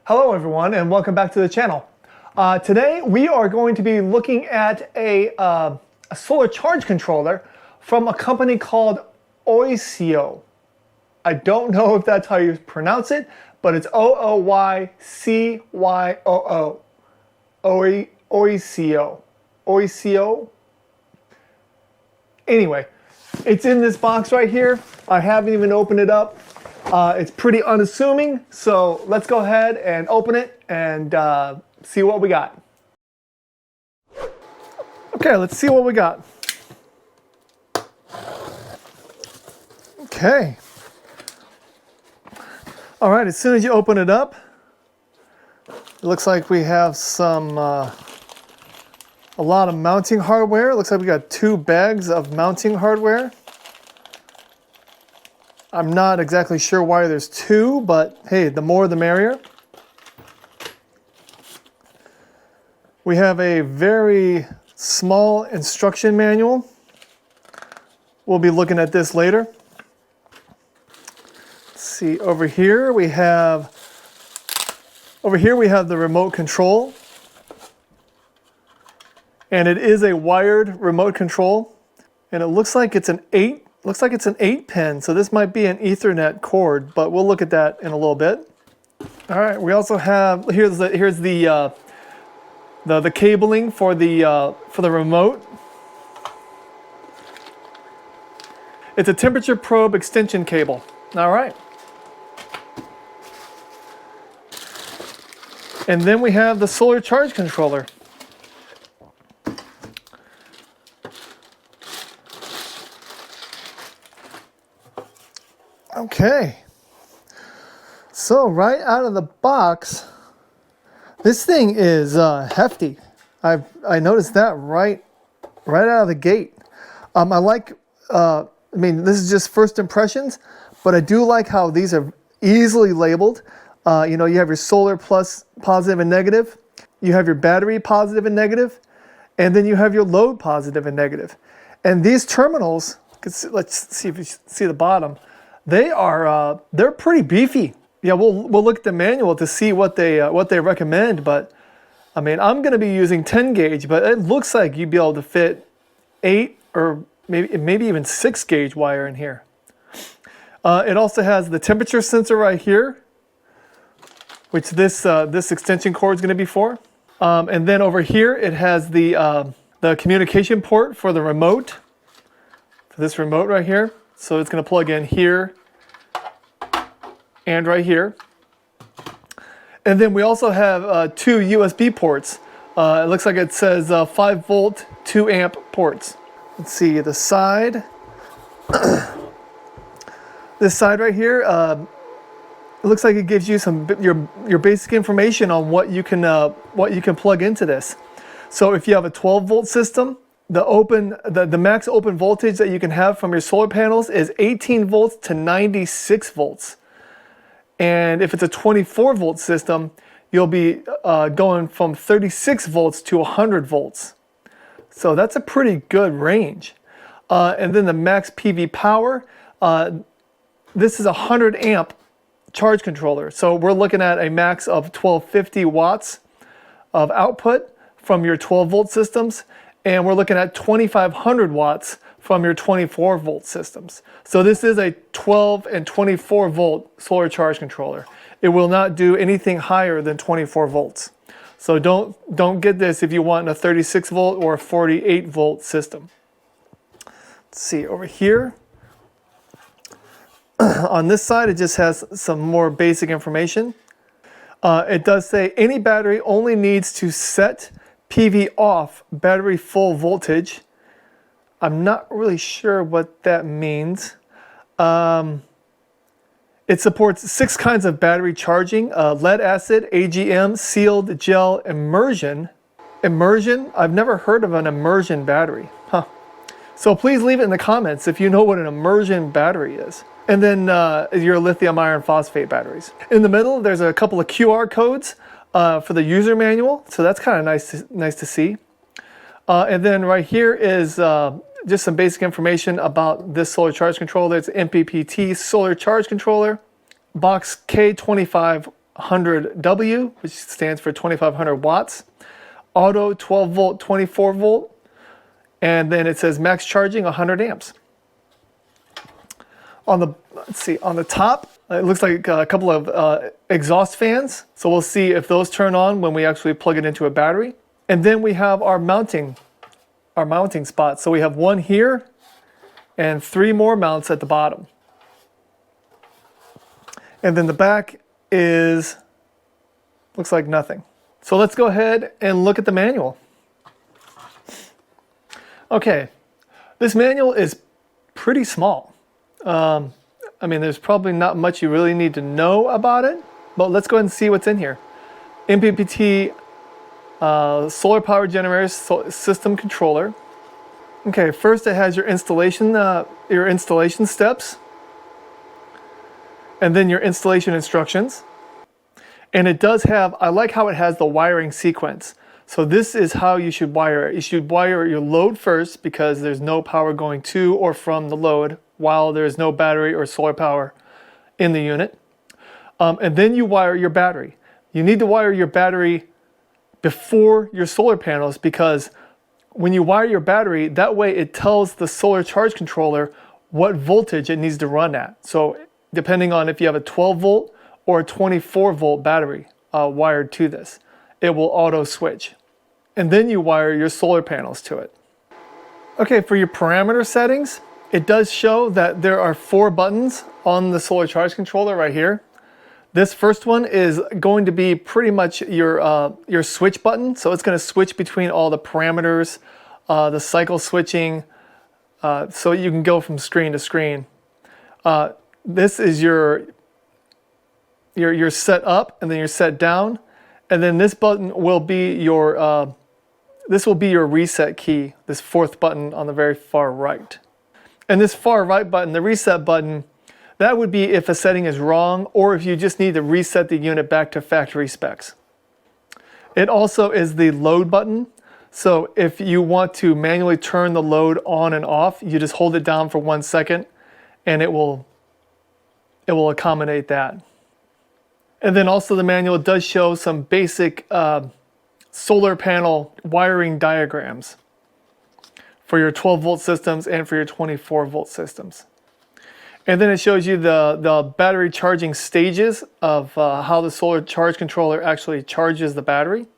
Hello everyone and welcome back to the channel. Today we are going to be looking at a solar charge controller from a company called OOYCYOO. I don't know if that's how you pronounce it, but it's OOYCYOO. OOYCYOO. OOYCYOO. Anyway, it's in this box right here. I haven't even opened it up. It's pretty unassuming, so let's go ahead and open it and see what we got. Okay, let's see what we got. Okay. All right, as soon as you open it up, it looks like we have some, a lot of mounting hardware. It looks like we got 2 bags of mounting hardware. I'm not exactly sure why there's 2, but hey, the more the merrier. We have a very small instruction manual. We'll be looking at this later. Let's see, over here we have the remote control. And it is a wired remote control. And it looks like it's an 8 pin, so this might be an Ethernet cord, but we'll look at that in a little bit. All right, we also have here's the cabling for the remote. It's a temperature probe extension cable. All right. And then we have the solar charge controller. Okay, so right out of the box, this thing is hefty. I noticed that right out of the gate. I mean, this is just first impressions, but I do like how these are easily labeled. You know, you have your solar plus positive and negative, you have your battery positive and negative, and then you have your load positive and negative. And these terminals, let's see if you see the bottom. They're pretty beefy. Yeah, we'll look at the manual to see what they recommend, but I mean, I'm going to be using 10 gauge, but it looks like you'd be able to fit 8 or maybe even 6 gauge wire in here. It also has the temperature sensor right here, which this extension cord is going to be for. And then over here it has the communication port for the remote, for this remote right here. So it's going to plug in here and right here. And then we also have 2 USB ports. It looks like it says 5 volt, 2 amp ports. Let's see the side. This side right here, it looks like it gives you your basic information on what you can plug into this. So if you have a 12 volt system, the max open voltage that you can have from your solar panels is 18 volts to 96 volts. And if it's a 24 volt system, you'll be going from 36 volts to 100 volts. So that's a pretty good range. And then the max PV power, this is a 100 amp charge controller. So we're looking at a max of 1250 watts of output from your 12 volt systems. And we're looking at 2500 watts from your 24 volt systems. So this is a 12 and 24 volt solar charge controller. It will not do anything higher than 24 volts. So don't get this if you want a 36 volt or a 48 volt system. Let's see over here. On this side, it just has some more basic information. It does say any battery only needs to set PV off battery full voltage. I'm not really sure what that means. It supports 6 kinds of battery charging: lead acid, AGM, sealed, gel, immersion. Immersion? I've never heard of an immersion battery. Huh. So please leave it in the comments if you know what an immersion battery is. And then your lithium iron phosphate batteries. In the middle, there's a couple of QR codes for the user manual, so that's kind of nice to see. And then right here is just some basic information about this solar charge controller. It's MPPT solar charge controller, box K25 2500W, which stands for 2500 watts. Auto 12 volt, 24 volt. And then it says max charging 100 amps. On the, let's see, on the top, it looks like a couple of exhaust fans. So we'll see if those turn on when we actually plug it into a battery. And then we have our mounting spots. So we have one here and 3 more mounts at the bottom. And then the back is, looks like nothing. So let's go ahead and look at the manual. Okay, this manual is pretty small. I mean, there's probably not much you really need to know about it, but let's go ahead and see what's in here. MPPT solar power generators system controller. Okay, first it has your installation steps, and then your installation instructions. And it does have, I like how it has the wiring sequence. So this is how you should wire it. You should wire your load first because there's no power going to or from the load while there's no battery or solar power in the unit. And then you wire your battery. You need to wire your battery before your solar panels because when you wire your battery, that way it tells the solar charge controller what voltage it needs to run at. So depending on if you have a 12 volt or a 24 volt battery wired to this, it will auto switch. And then you wire your solar panels to it. Okay, for your parameter settings, it does show that there are 4 buttons on the solar charge controller right here. This first one is going to be pretty much your switch button. So it's going to switch between all the parameters, the cycle switching, so you can go from screen to screen. This is your set up and then your set down. And then this button will be your reset key, this 4th button on the very far right. And this far right button, the reset button, that would be if a setting is wrong or if you just need to reset the unit back to factory specs. It also is the load button. So if you want to manually turn the load on and off, you just hold it down for 1 second and it will accommodate that. And then also the manual does show some basic solar panel wiring diagrams for your 12 volt systems and for your 24 volt systems. And then it shows you the battery charging stages of how the solar charge controller actually charges the battery.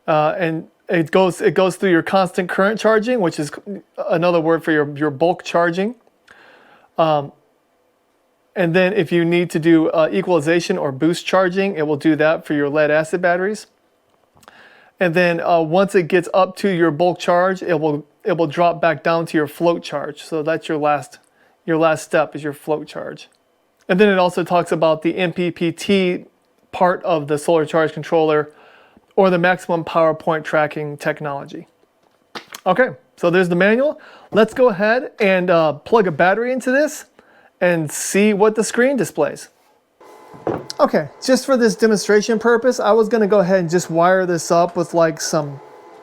And it goes through your constant current charging, which is another word for your bulk charging. And then if you need to do equalization or boost charging, it will do that for your lead acid batteries. And then once it gets up to your bulk charge, it will drop back down to your float charge. So that's your last step is your float charge. And then it also talks about the MPPT part of the solar charge controller or the maximum power point tracking technology. Okay, so there's the manual. Let's go ahead and plug a battery into this and see what the screen displays. Okay, just for this demonstration purpose, I was going to go ahead and just wire this up with like some,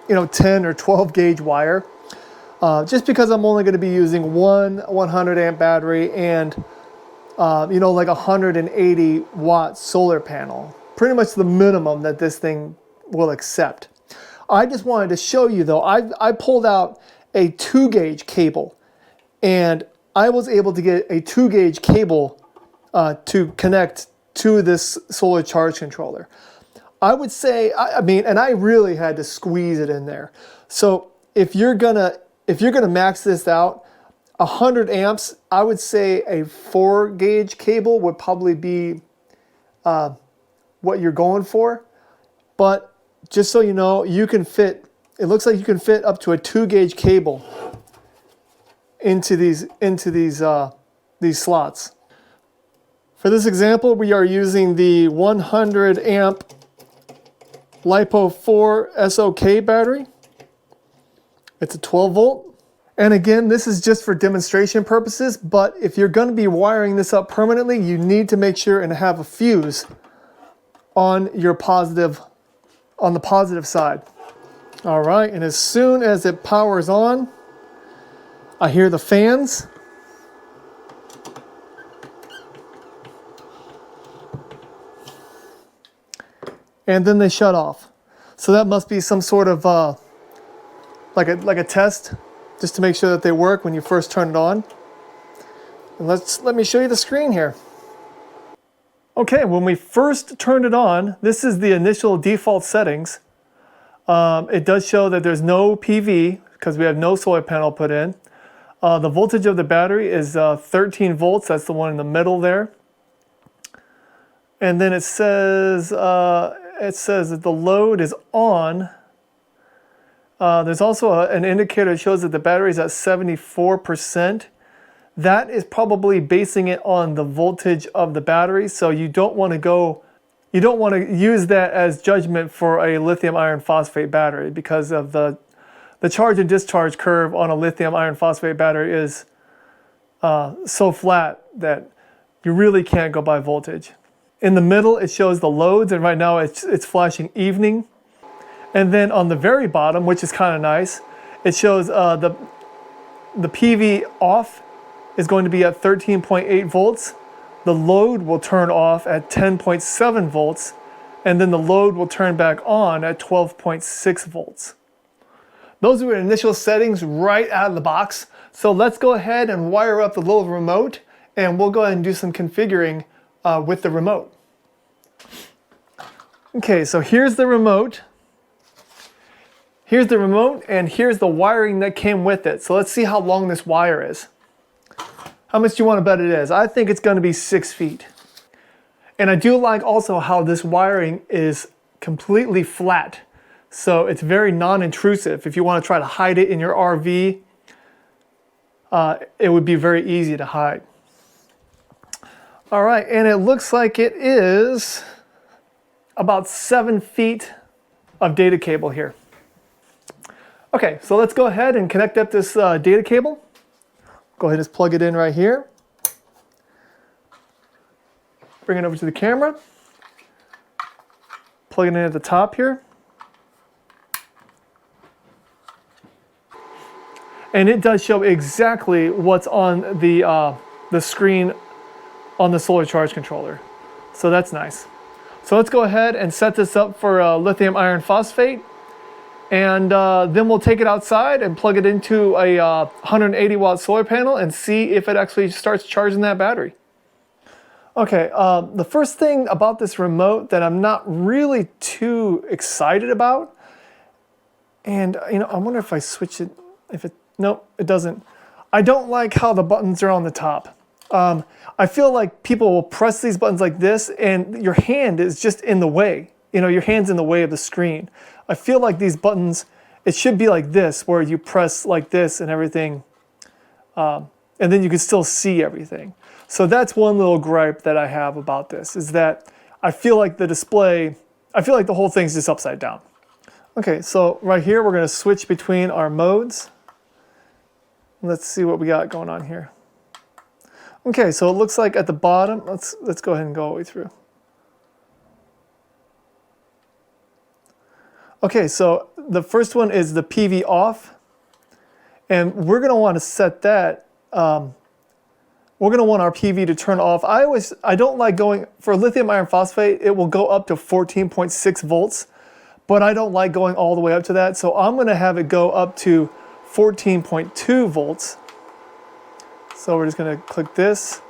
10 or 12 gauge wire. Just because I'm only going to be using one 100 amp battery and, like 180 watt solar panel. Pretty much the minimum that this thing will accept. I just wanted to show you though, I pulled out a 2 gauge cable and I was able to get a 2 gauge cable to connect to this solar charge controller. I would say, and I really had to squeeze it in there. So if you're gonna max this out, 100 amps, I would say a 4 gauge cable would probably be what you're going for. But just so you know, it looks like you can fit up to a 2 gauge cable into these slots. For this example, we are using the 100 amp LiPo 4 SOK battery. It's a 12 volt. And again, this is just for demonstration purposes, but if you're going to be wiring this up permanently, you need to make sure and have a fuse on the positive side. All right, and as soon as it powers on, I hear the fans. and then they shut off. So that must be some sort of like a test, just to make sure that they work when you first turn it on. And let me show you the screen here. Okay, when we first turned it on, this is the initial default settings. It does show that there's no PV because we have no solar panel put in. The voltage of the battery is 13 volts. That's the one in the middle there. And then it says that the load is on. There's also an indicator that shows that the battery is at 74%. That is probably basing it on the voltage of the battery. So you don't want to use that as judgment for a lithium iron phosphate battery, because of the charge and discharge curve on a lithium iron phosphate battery is so flat that you really can't go by voltage. In the middle, it shows the loads, and right now it's flashing evening. And then on the very bottom, which is kind of nice, it shows the PV off is going to be at 13.8 volts. The load will turn off at 10.7 volts, and then the load will turn back on at 12.6 volts. Those are initial settings right out of the box. So let's go ahead and wire up the little remote, and we'll go ahead and do some configuring with the remote. Okay, so here's the remote. Here's the remote, and here's the wiring that came with it. So let's see how long this wire is. How much do you want to bet it is? I think it's going to be 6 feet. And I do like also how this wiring is completely flat. So it's very non-intrusive. If you want to try to hide it in your RV, it would be very easy to hide. All right, and it looks like it is about 7 feet of data cable here. Okay, so let's go ahead and connect up this data cable. Go ahead and just plug it in right here. Bring it over to the camera. Plug it in at the top here. And it does show exactly what's on the screen on the solar charge controller. So that's nice. So let's go ahead and set this up for lithium iron phosphate. And then we'll take it outside and plug it into a 180 watt solar panel and see if it actually starts charging that battery. Okay, the first thing about this remote that I'm not really too excited about, and I wonder if I switch it, nope, it doesn't. I don't like how the buttons are on the top. I feel like people will press these buttons like this and your hand is just in the way. Your hand's in the way of the screen. I feel like these buttons, it should be like this, where you press like this and everything, and then you can still see everything. So that's one little gripe that I have about this, is that I feel like the display, I feel like the whole thing's just upside down. Okay, so right here, we're gonna switch between our modes. Let's see what we got going on here. Okay, so it looks like at the bottom, let's go ahead and go all the way through. Okay, so the first one is the PV off, and we're going to want to set that. We're going to want our PV to turn off. I don't like going, for lithium iron phosphate, it will go up to 14.6 volts, but I don't like going all the way up to that, so I'm going to have it go up to 14.2 volts. So we're just going to click this.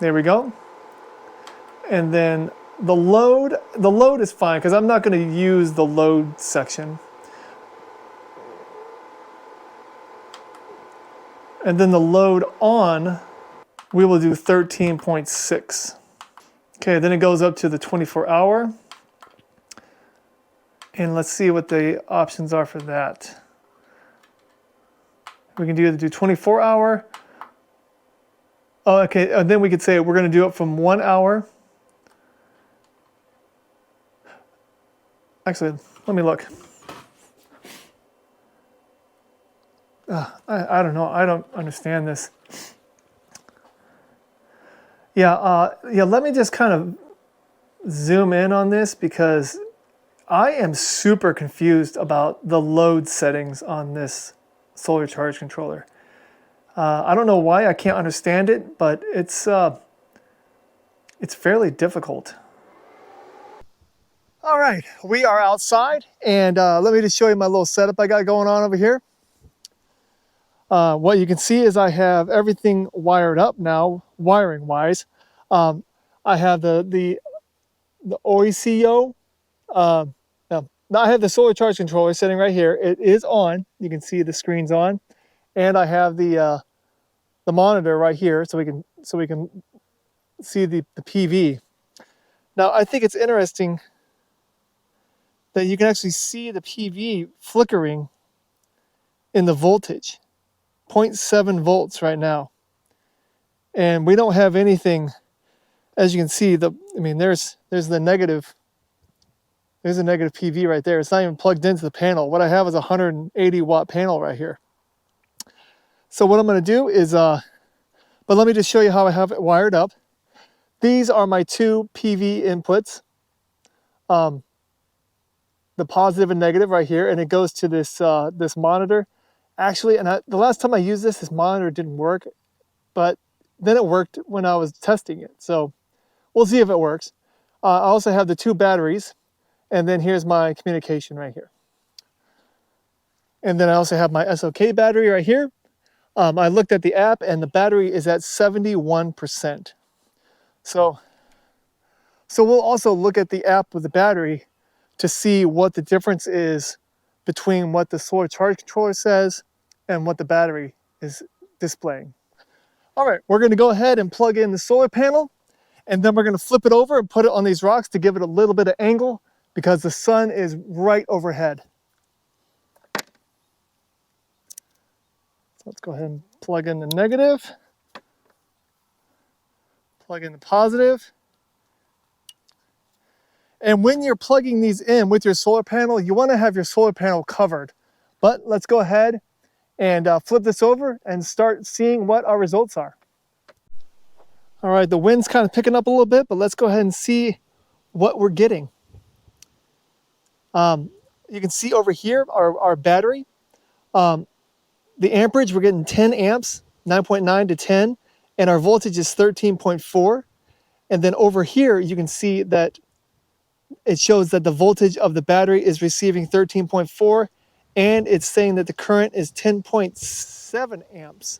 There we go. And then the load is fine because I'm not going to use the load section. And then the load on, we will do 13.6. Okay, then it goes up to the 24-hour. And let's see what the options are for that. We can either do 24-hour. Oh, okay, and then we could say we're going to do it from 1 hour. Actually, let me look. I don't know. I don't understand this. Yeah, let me just kind of zoom in on this because I am super confused about the load settings on this solar charge controller. I don't know why I can't understand it, but it's fairly difficult. All right, we are outside, and let me just show you my little setup I got going on over here. What you can see is I have everything wired up now, wiring wise. I have the OOYCYOO. No, I have the solar charge controller sitting right here. It is on. You can see the screen's on, and I have the monitor right here, so we can see the PV. Now I think it's interesting that you can actually see the PV flickering in the voltage, 0.7 volts right now. And we don't have anything, as you can see, there's the negative, there's a negative PV right there. It's not even plugged into the panel. What I have is a 180 watt panel right here. So what I'm gonna do is, but let me just show you how I have it wired up. These are my two PV inputs. The positive and negative right here, and it goes to this this monitor. Actually, the last time I used this monitor didn't work, but then it worked when I was testing it. So we'll see if it works. I also have the two batteries, and then here's my communication right here. And then I also have my SOK battery right here. I looked at the app, and the battery is at 71%. So we'll also look at the app with the battery to see what the difference is between what the solar charge controller says and what the battery is displaying. All right, we're gonna go ahead and plug in the solar panel, and then we're gonna flip it over and put it on these rocks to give it a little bit of angle because the sun is right overhead. So let's go ahead and plug in the negative, plug in the positive. And when you're plugging these in with your solar panel, you want to have your solar panel covered. But let's go ahead and flip this over and start seeing what our results are. All right, the wind's kind of picking up a little bit, but let's go ahead and see what we're getting. You can see over here our battery. The amperage, we're getting 10 amps, 9.9 to 10, and our voltage is 13.4. And then over here, you can see that it shows that the voltage of the battery is receiving 13.4, and it's saying that the current is 10.7 amps.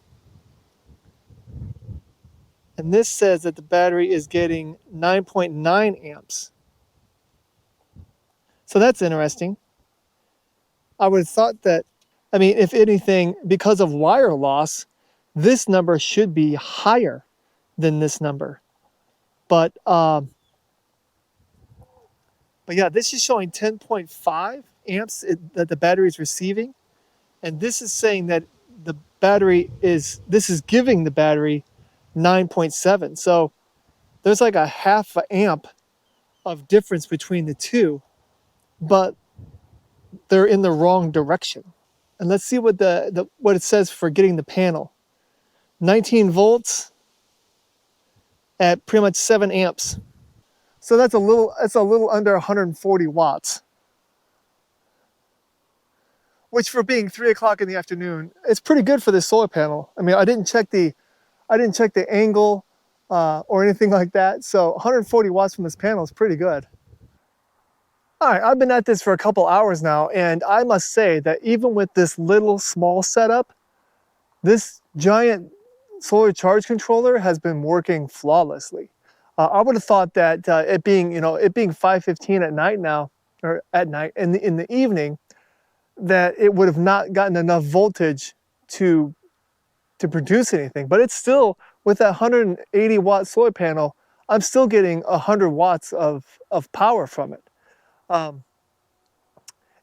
And this says that the battery is getting 9.9 amps. So that's interesting. I would have thought that, if anything, because of wire loss, this number should be higher than this number. But yeah, this is showing 10.5 amps that the battery is receiving. And this is saying that this is giving the battery 9.7. So there's like a half an amp of difference between the two, but they're in the wrong direction. And let's see what what it says for getting the panel. 19 volts at pretty much 7 amps. So that's a little under 140 watts, which for being 3 o'clock in the afternoon, it's pretty good for this solar panel. I didn't check the angle or anything like that. So 140 watts from this panel is pretty good. All right, I've been at this for a couple hours now, and I must say that even with this little small setup, this giant solar charge controller has been working flawlessly. I would have thought that it being 5:15 at night now, or at night in the evening, that it would have not gotten enough voltage to produce anything. But it's still, with that 180 watt solar panel, I'm still getting 100 watts of power from it. And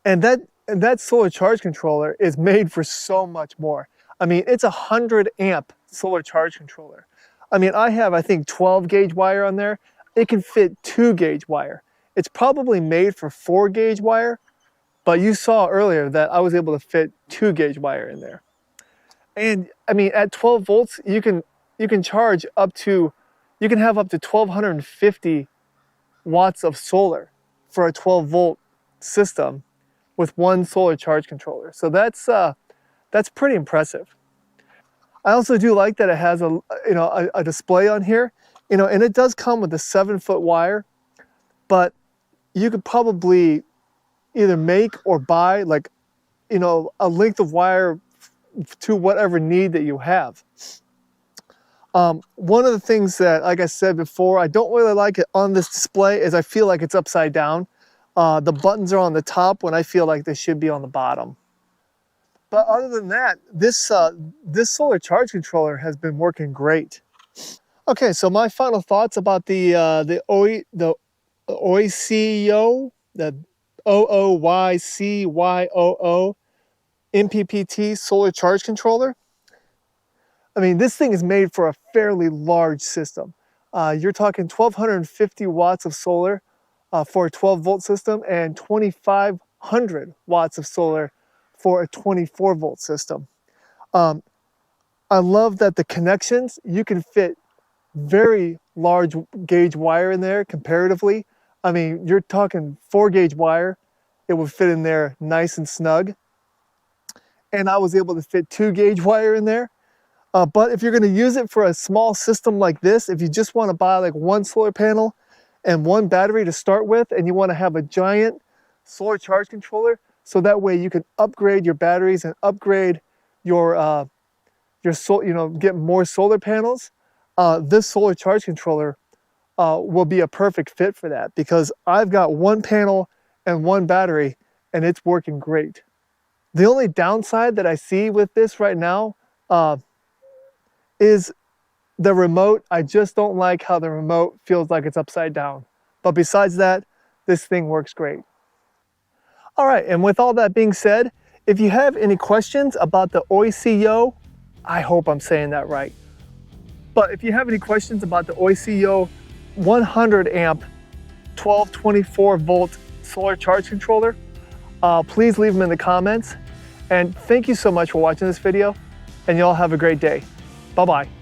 that solar charge controller is made for so much more. It's a 100 amp solar charge controller. I have, I think, 12 gauge wire on there. It can fit 2 gauge wire. It's probably made for 4 gauge wire, but you saw earlier that I was able to fit 2 gauge wire in there. And at 12 volts, you can charge up to, you can have up to 1250 watts of solar for a 12 volt system with one solar charge controller. So that's pretty impressive. I also do like that it has a display on here, and it does come with a 7-foot wire, but you could probably either make or buy like, you know, a length of wire to whatever need that you have. One of the things that, like I said before, I don't really like it on this display is I feel like it's upside down. The buttons are on the top when I feel like they should be on the bottom. But other than that, this solar charge controller has been working great. Okay, so my final thoughts about the OOYCYOO, the OOYCYOO MPPT solar charge controller. I mean, this thing is made for a fairly large system. You're talking 1,250 watts of solar for a 12-volt system and 2,500 watts of solar for a 24-volt system. I love that the connections, you can fit very large gauge wire in there comparatively. I mean, you're talking 4-gauge wire. It would fit in there nice and snug. And I was able to fit 2-gauge wire in there. But if you're going to use it for a small system like this, if you just want to buy like one solar panel and one battery to start with, and you want to have a giant solar charge controller, so that way you can upgrade your batteries and upgrade your get more solar panels, this solar charge controller will be a perfect fit for that, because I've got one panel and one battery and it's working great. The only downside that I see with this right now is the remote. I just don't like how the remote feels like it's upside down. But besides that, this thing works great. All right, and with all that being said, if you have any questions about the OOYCYOO, I hope I'm saying that right. But if you have any questions about the OOYCYOO 100 amp 1224 volt solar charge controller, please leave them in the comments. And thank you so much for watching this video, and y'all have a great day. Bye-bye.